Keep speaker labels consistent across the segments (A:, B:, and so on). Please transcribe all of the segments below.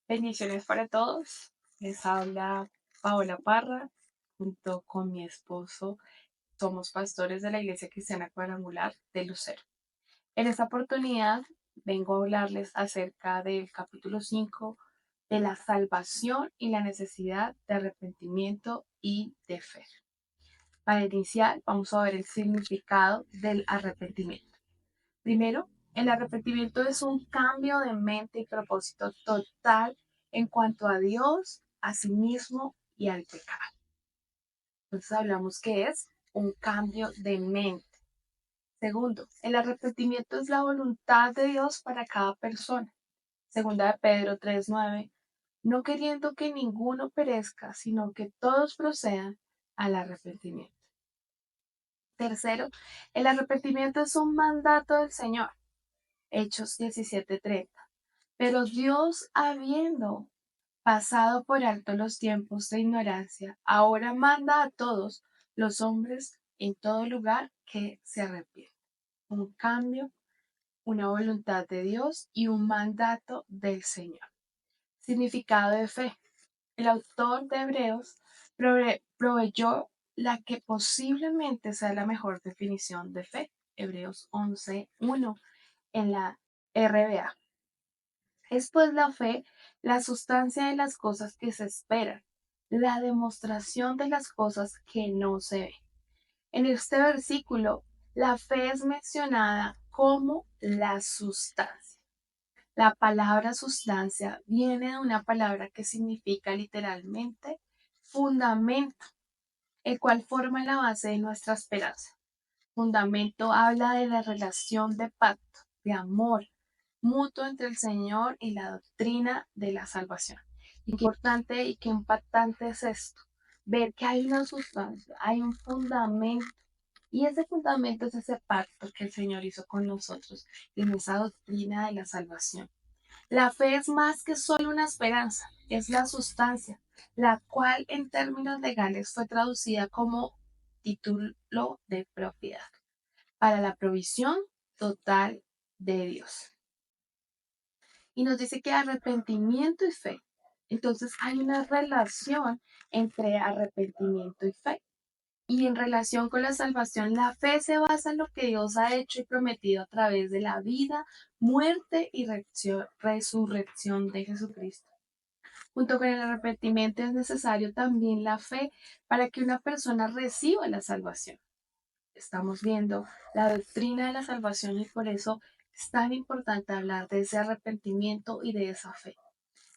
A: Bendiciones para todos. Les habla Paola Parra junto con mi esposo. Somos pastores de la Iglesia Cristiana Cuadrangular de Lucero. En esta oportunidad vengo a hablarles acerca del capítulo 5 de la salvación y la necesidad de arrepentimiento y de fe. Para iniciar, vamos a ver el significado del arrepentimiento. Primero, el arrepentimiento es un cambio de mente y propósito total en cuanto a Dios, a sí mismo y al pecado. Entonces hablamos que es un cambio de mente. Segundo, el arrepentimiento es la voluntad de Dios para cada persona. Segunda de Pedro 3:9, no queriendo que ninguno perezca, sino que todos procedan al arrepentimiento. Tercero, el arrepentimiento es un mandato del Señor. Hechos 17:30. Pero Dios, habiendo pasado por alto los tiempos de ignorancia, ahora manda a todos los hombres en todo lugar que se arrepientan. Un cambio, una voluntad de Dios y un mandato del Señor. Significado de fe. El autor de Hebreos proveyó la que posiblemente sea la mejor definición de fe. Hebreos 11:1 en la RBA. Es pues la fe, la sustancia de las cosas que se esperan, la demostración de las cosas que no se ven. En este versículo, la fe es mencionada como la sustancia. La palabra sustancia viene de una palabra que significa literalmente fundamento, el cual forma la base de nuestra esperanza. Fundamento habla de la relación de pacto, de amor mutuo entre el Señor y la doctrina de la salvación. Y qué importante y qué impactante es esto, ver que hay una sustancia, hay un fundamento, y ese fundamento es ese pacto que el Señor hizo con nosotros en esa doctrina de la salvación. La fe es más que solo una esperanza, es la sustancia, la cual en términos legales fue traducida como título de propiedad para la provisión total de Dios. Y nos dice que arrepentimiento y fe. Entonces hay una relación entre arrepentimiento y fe. Y en relación con la salvación, la fe se basa en lo que Dios ha hecho y prometido a través de la vida, muerte y resurrección de Jesucristo. Junto con el arrepentimiento es necesario también la fe para que una persona reciba la salvación. Estamos viendo la doctrina de la salvación y por eso es tan importante hablar de ese arrepentimiento y de esa fe.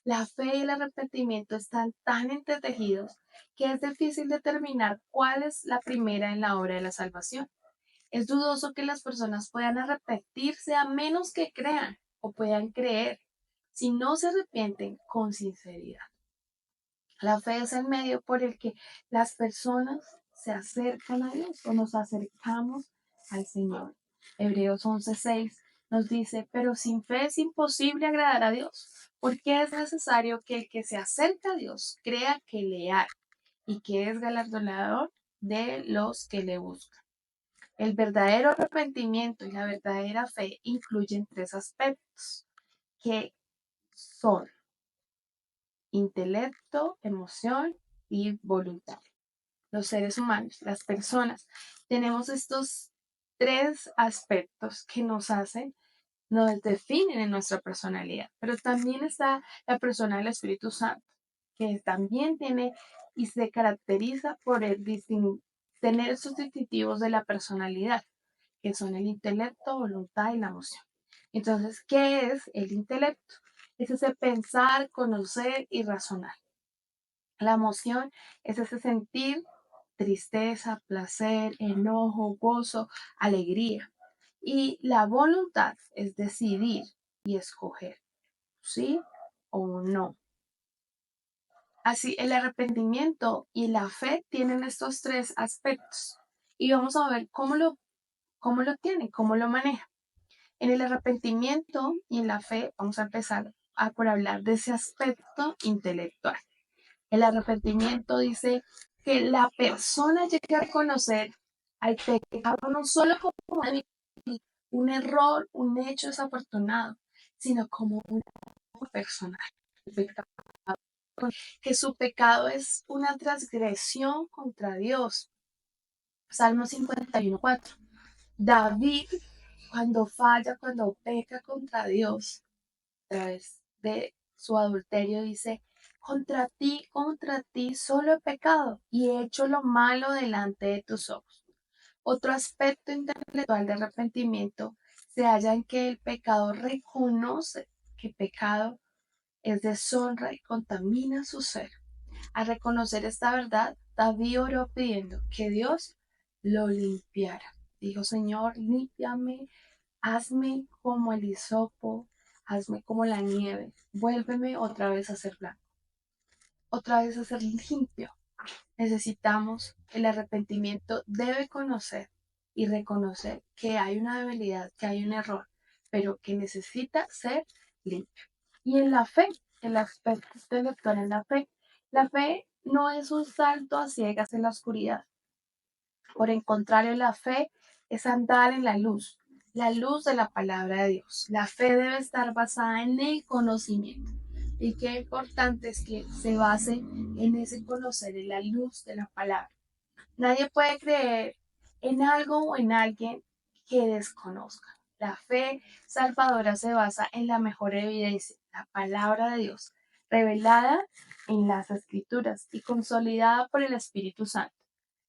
A: La fe y el arrepentimiento están tan entretejidos que es difícil determinar cuál es la primera en la obra de la salvación. Es dudoso que las personas puedan arrepentirse a menos que crean o puedan creer si no se arrepienten con sinceridad. La fe es el medio por el que las personas se acercan a Dios o nos acercamos al Señor. Hebreos 11:6 nos dice, pero sin fe es imposible agradar a Dios, porque es necesario que el que se acerca a Dios crea que le hay y que es galardonador de los que le buscan. El verdadero arrepentimiento y la verdadera fe incluyen tres aspectos que son intelecto, emoción y voluntad. Los seres humanos, las personas, tenemos estos tres aspectos que nos definen en nuestra personalidad, pero también está la persona del Espíritu Santo, que también tiene y se caracteriza por tener estos distintivos de la personalidad, que son el intelecto, voluntad y la emoción. Entonces, ¿qué es el intelecto? Es ese pensar, conocer y razonar. La emoción es ese sentir tristeza, placer, enojo, gozo, alegría. Y la voluntad es decidir y escoger, sí o no. Así, el arrepentimiento y la fe tienen estos tres aspectos. Y vamos a ver cómo lo tiene, cómo lo maneja. En el arrepentimiento y en la fe, vamos a empezar por hablar de ese aspecto intelectual. El arrepentimiento dice que la persona llegue a reconocer al pecado no solo como un error, un hecho desafortunado, sino como un error personal. pecado, que su pecado es una transgresión contra Dios. Salmo 51:4. David, cuando falla, cuando peca contra Dios, a través de su adulterio, dice, contra ti solo he pecado y he hecho lo malo delante de tus ojos. Otro aspecto intelectual de arrepentimiento se halla en que el pecador reconoce que pecado es deshonra y contamina su ser. Al reconocer esta verdad, David oró pidiendo que Dios lo limpiara. Dijo, Señor, límpiame, hazme como el hisopo, hazme como la nieve, vuélveme otra vez a ser blanco, otra vez a ser limpio. Necesitamos, el arrepentimiento debe conocer y reconocer que hay una debilidad, que hay un error, pero que necesita ser limpio. Y en la fe, el aspecto intelectual en la fe no es un salto a ciegas en la oscuridad. Por el contrario, la fe es andar en la luz de la palabra de Dios. La fe debe estar basada en el conocimiento. Y qué importante es que se base en ese conocer, en la luz de la palabra. Nadie puede creer en algo o en alguien que desconozca. La fe salvadora se basa en la mejor evidencia, la palabra de Dios, revelada en las escrituras y consolidada por el Espíritu Santo.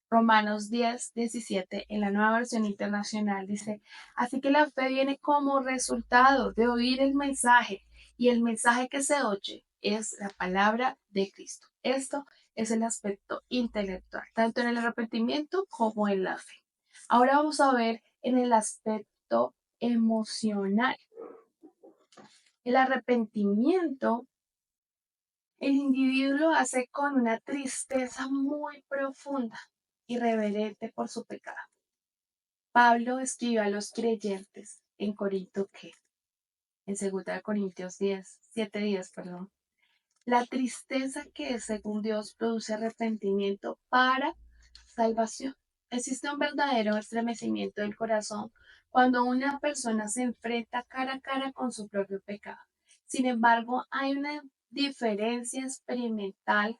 A: Romanos 10:17 en la nueva versión internacional dice, así que la fe viene como resultado de oír el mensaje y el mensaje que se oye es la palabra de Cristo. Esto es el aspecto intelectual, tanto en el arrepentimiento como en la fe. Ahora vamos a ver en el aspecto emocional. El arrepentimiento, el individuo lo hace con una tristeza muy profunda, irreverente por su pecado. Pablo escribió a los creyentes en Corinto que, en 2 Corintios 7:10, la tristeza que es según Dios produce arrepentimiento para salvación. Existe un verdadero estremecimiento del corazón cuando una persona se enfrenta cara a cara con su propio pecado. Sin embargo, hay una diferencia experimental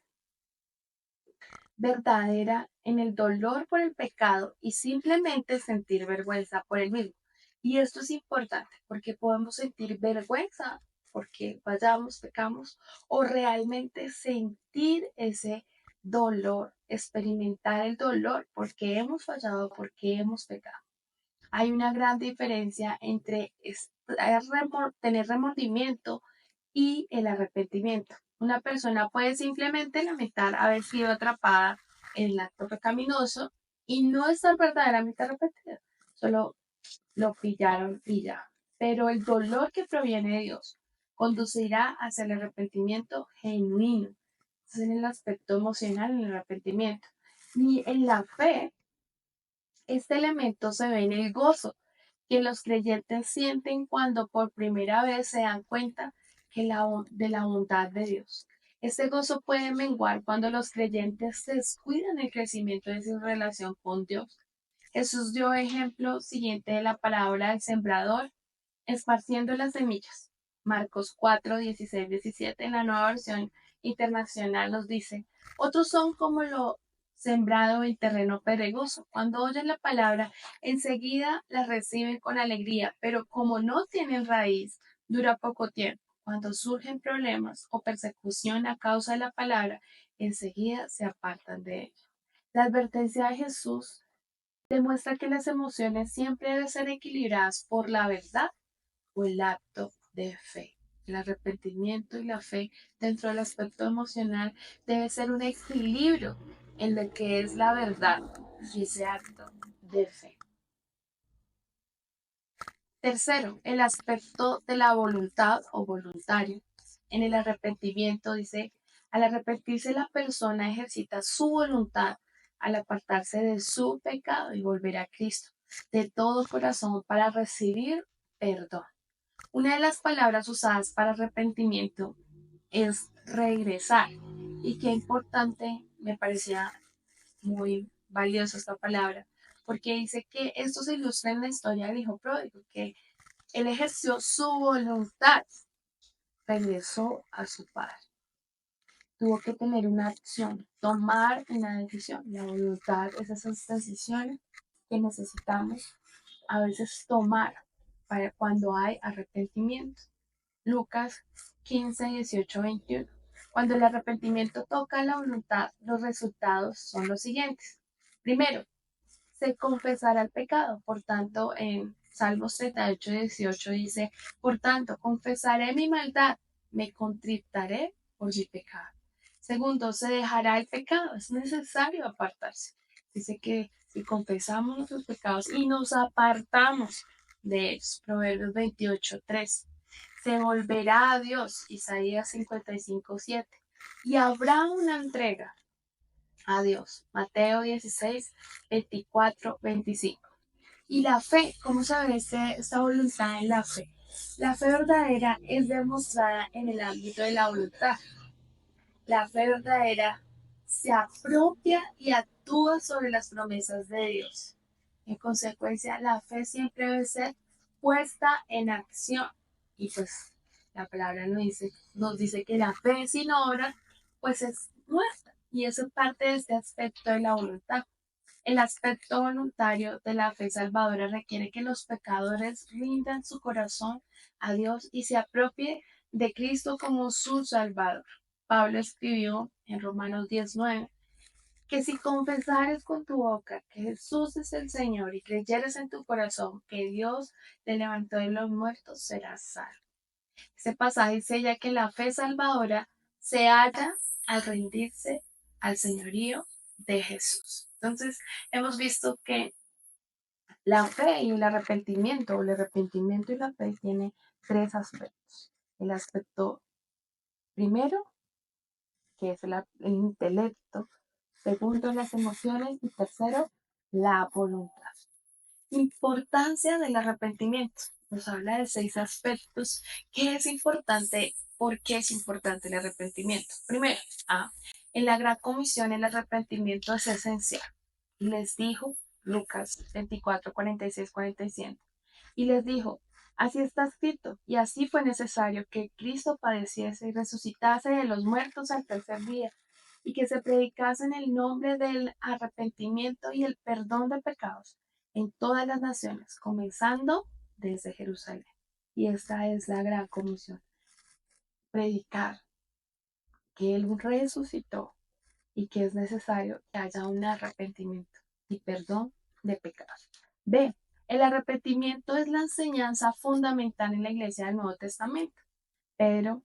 A: verdadera en el dolor por el pecado y simplemente sentir vergüenza por el mismo. Y esto es importante porque podemos sentir vergüenza porque vayamos, pecamos, o realmente sentir ese dolor, experimentar el dolor porque hemos fallado, porque hemos pecado. Hay una gran diferencia entre tener remordimiento y el arrepentimiento. Una persona puede simplemente lamentar haber sido atrapada en el acto pecaminoso y no estar verdaderamente arrepentida. Solo lo pillaron y ya. Pero el dolor que proviene de Dios conducirá hacia el arrepentimiento genuino. Es en el aspecto emocional, en el arrepentimiento. Y en la fe, este elemento se ve en el gozo que los creyentes sienten cuando por primera vez se dan cuenta de la bondad de Dios. Este gozo puede menguar cuando los creyentes descuidan el crecimiento de su relación con Dios. Jesús dio ejemplo siguiente de la parábola del sembrador esparciendo las semillas. Marcos 4:16-17 en la nueva versión internacional nos dice, otros son como lo sembrado en terreno pedregoso. Cuando oyen la palabra, enseguida la reciben con alegría, pero como no tienen raíz, dura poco tiempo. Cuando surgen problemas o persecución a causa de la palabra, enseguida se apartan de ella. La advertencia de Jesús demuestra que las emociones siempre deben ser equilibradas por la verdad o el acto de fe. El arrepentimiento y la fe dentro del aspecto emocional debe ser un equilibrio en lo que es la verdad y ese acto de fe. Tercero, el aspecto de la voluntad o voluntario. En el arrepentimiento dice, al arrepentirse la persona ejercita su voluntad al apartarse de su pecado y volver a Cristo de todo corazón para recibir perdón. Una de las palabras usadas para arrepentimiento es regresar. Y qué importante, me parecía muy valiosa esta palabra, porque dice que esto se ilustra en la historia del hijo pródigo, que él ejerció su voluntad regresó a su padre. Tuvo que tener una acción, tomar una decisión. La voluntad es esas decisiones que necesitamos a veces tomar para cuando hay arrepentimiento. Lucas 15, 18, 21. Cuando el arrepentimiento toca la voluntad, los resultados son los siguientes. Primero, se confesará el pecado. Por tanto, en Salmos 38, 18 dice, por tanto, confesaré mi maldad, me contritaré por mi pecado. Segundo, se dejará el pecado. Es necesario apartarse. Dice que si confesamos nuestros pecados y nos apartamos de ellos, Proverbios 28, 3, se volverá a Dios, Isaías 55, 7, y habrá una entrega a Dios, Mateo 16, 24, 25. Y la fe, ¿cómo saber esta voluntad en la fe? La fe verdadera es demostrada en el ámbito de la voluntad. La fe verdadera se apropia y actúa sobre las promesas de Dios. En consecuencia, la fe siempre debe ser puesta en acción. Y pues la palabra nos dice que la fe sin obra, pues es muerta. Y eso es parte de este aspecto de la voluntad. El aspecto voluntario de la fe salvadora requiere que los pecadores rindan su corazón a Dios y se apropien de Cristo como su Salvador. Pablo escribió en Romanos 19 que si confesares con tu boca que Jesús es el Señor y creyeres en tu corazón que Dios le levantó de los muertos, serás salvo. Este pasaje sella que la fe salvadora se halla al rendirse al señorío de Jesús. Entonces, hemos visto que la fe y el arrepentimiento, o el arrepentimiento y la fe, tiene tres aspectos. El aspecto primero, que es el intelecto, segundo, las emociones y tercero, la voluntad. Importancia del arrepentimiento. Nos habla de 6 aspectos. ¿Qué es importante? ¿Por qué es importante el arrepentimiento? Primero, en la Gran Comisión el arrepentimiento es esencial. Les dijo Lucas 24, 46, 47. Y les dijo, así está escrito, y así fue necesario que Cristo padeciese y resucitase de los muertos al tercer día, y que se predicase en el nombre del arrepentimiento y el perdón de pecados en todas las naciones, comenzando desde Jerusalén. Y esta es la gran comisión, predicar que Él resucitó y que es necesario que haya un arrepentimiento y perdón de pecados. B. El arrepentimiento es la enseñanza fundamental en la iglesia del Nuevo Testamento. Pedro,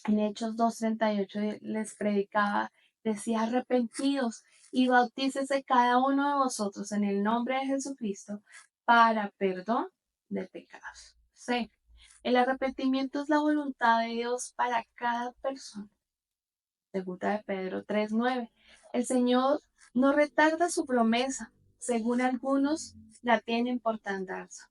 A: en Hechos 2:38, les predicaba, decía, arrepentidos y bautícese cada uno de vosotros en el nombre de Jesucristo para perdón de pecados. C. El arrepentimiento es la voluntad de Dios para cada persona. Segunda de Pedro 3:9. El Señor no retarda su promesa, según algunos la tienen por tardanza,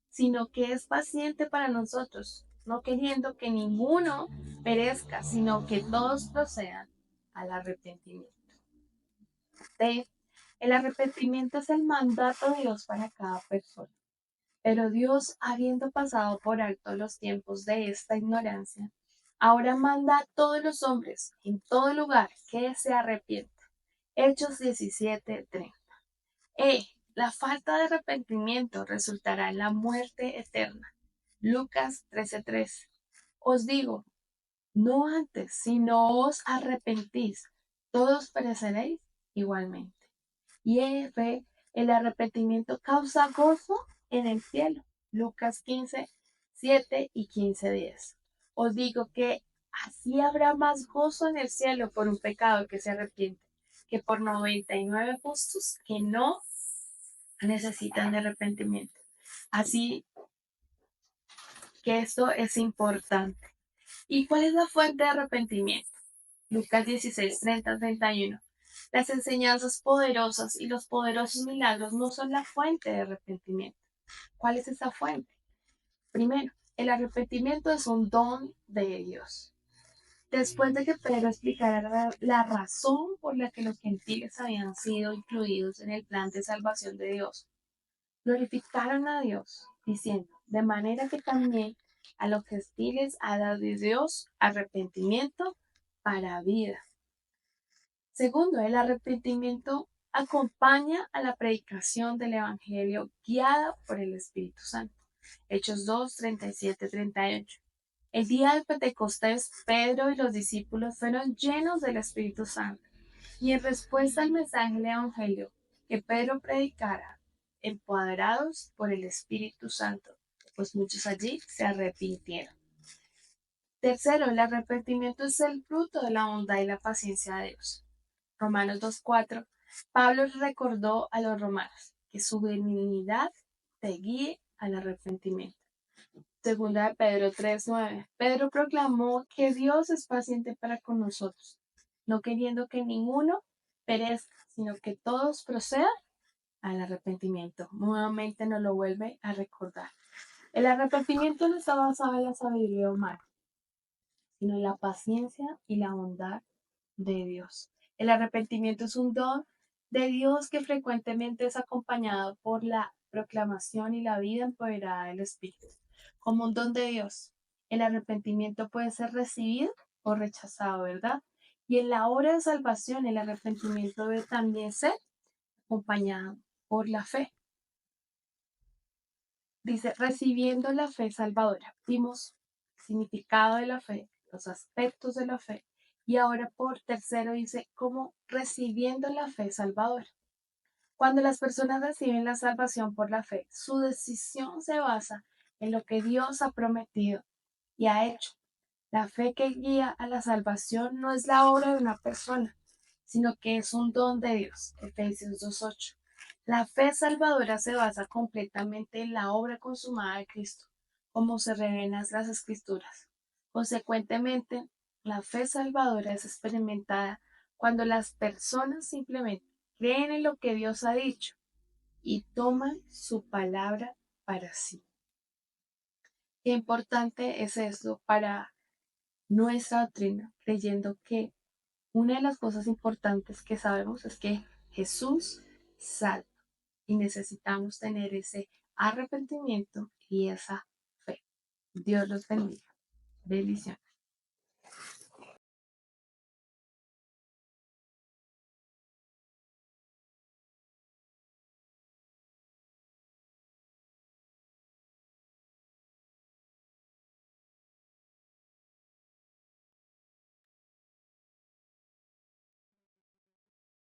A: sino que es paciente para nosotros, no queriendo que ninguno perezca, sino que todos procedan al arrepentimiento. D. El arrepentimiento es el mandato de Dios para cada persona. Pero Dios, habiendo pasado por alto los tiempos de esta ignorancia, ahora manda a todos los hombres en todo lugar que se arrepientan. Hechos 17:30. La falta de arrepentimiento resultará en la muerte eterna. Lucas 13:3. Os digo, no antes, si no os arrepentís, todos pereceréis igualmente. Y F, el arrepentimiento causa gozo en el cielo. Lucas 15:7 y 15:10. Os digo que así habrá más gozo en el cielo por un pecado que se arrepiente que por 99 justos que no necesitan de arrepentimiento. Así que esto es importante. ¿Y cuál es la fuente de arrepentimiento? Lucas 16:30, 31. Las enseñanzas poderosas y los poderosos milagros no son la fuente de arrepentimiento. ¿Cuál es esa fuente? Primero, el arrepentimiento es un don de Dios. Después de que Pedro explicara la razón por la que los gentiles habían sido incluidos en el plan de salvación de Dios, glorificaron a Dios, diciendo, de manera que también A los gentiles ha dado Dios arrepentimiento para vida. Segundo, el arrepentimiento acompaña a la predicación del Evangelio guiada por el Espíritu Santo. Hechos 2, 37, 38. El día del Pentecostés, Pedro y los discípulos fueron llenos del Espíritu Santo y en respuesta al mensaje del Evangelio que Pedro predicara, empoderados por el Espíritu Santo, pues muchos allí se arrepintieron. Tercero, el arrepentimiento es el fruto de la bondad y la paciencia de Dios. Romanos 2:4, Pablo recordó a los romanos que su benignidad te guíe al arrepentimiento. Segunda de Pedro 3:9, Pedro proclamó que Dios es paciente para con nosotros, no queriendo que ninguno perezca, sino que todos procedan al arrepentimiento. Nuevamente nos lo vuelve a recordar. El arrepentimiento no está basado en la sabiduría humana, sino en la paciencia y la bondad de Dios. El arrepentimiento es un don de Dios que frecuentemente es acompañado por la proclamación y la vida empoderada del Espíritu. Como un don de Dios, el arrepentimiento puede ser recibido o rechazado, ¿verdad? Y en la obra de salvación, el arrepentimiento debe también ser acompañado por la fe. Dice, recibiendo la fe salvadora. Vimos el significado de la fe, los aspectos de la fe. Y ahora por tercero dice, como recibiendo la fe salvadora. Cuando las personas reciben la salvación por la fe, su decisión se basa en lo que Dios ha prometido y ha hecho. La fe que guía a la salvación no es la obra de una persona, sino que es un don de Dios. Efesios 2:8. La fe salvadora se basa completamente en la obra consumada de Cristo, como se revelan las Escrituras. Consecuentemente, la fe salvadora es experimentada cuando las personas simplemente creen en lo que Dios ha dicho y toman su palabra para sí. Qué importante es esto para nuestra doctrina, creyendo que una de las cosas importantes que sabemos es que Jesús salva y necesitamos tener ese arrepentimiento y esa fe. Dios los bendiga. Bendiciones.